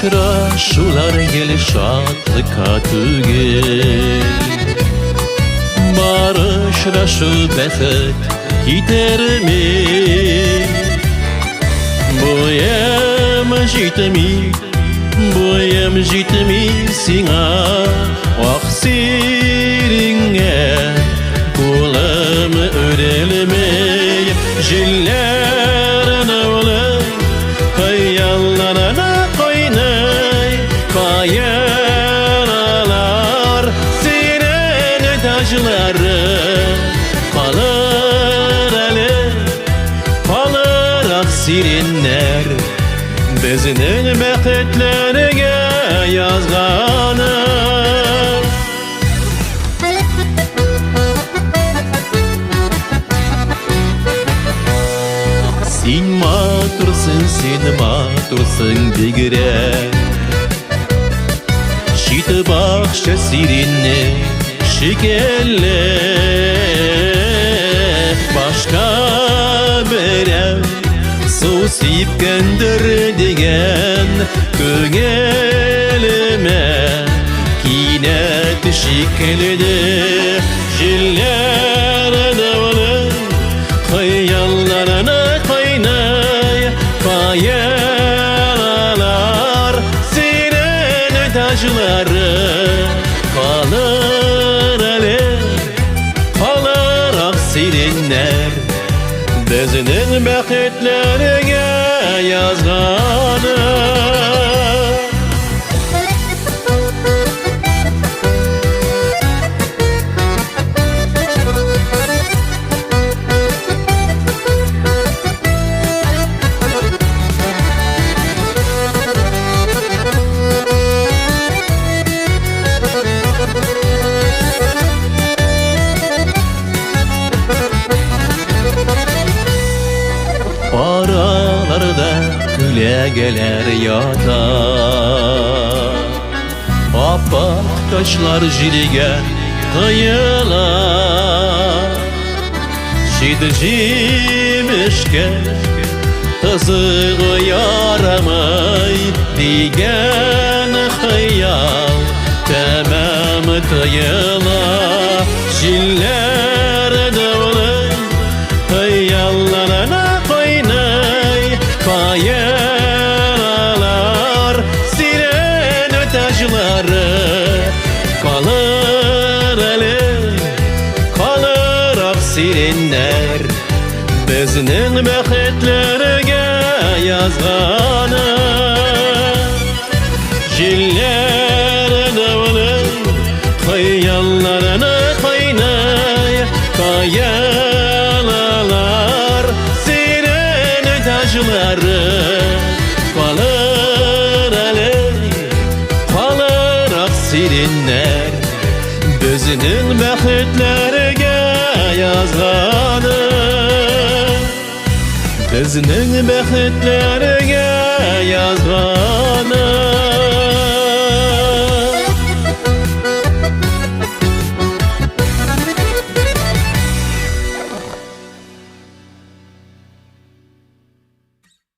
Uçraşular gel şadlıka tügel, barışraşı bəxət gidermi? Boyam jitmi sina aksiringe, kulım örelmey jillerine olay, hayallarına koynay kayaralar, siren tacları kalır ele, kalır aksirinler, bizning bəxtlərə yazğanı. Sen matursun bigre, şiti baxşa sirinni şikelle, başka berem susip kendir degen kögelime kinet şikildi jillerine olay, hayallarına kaynay kayaralar, siren tacları kalır ele, kalır aksirinler, bizning bəxtlərə yazğanı. Aralarda gülegeler yatar, appak taşlar jiliga kayılar, şidjimişke kızığı yaramay digen hayal, tamam tayıla jillerde olay, hayallarına kayaralar, siren tacları kalır ele, kalır aksirinler, bizning bəxtlərə yazğanı. Jillerine olay, hayallarına kaynay kayaralar, siren tacları kalır ele, kalır aksirinler, bizning bəxtlərə yazğanı, bizning bəxtlərə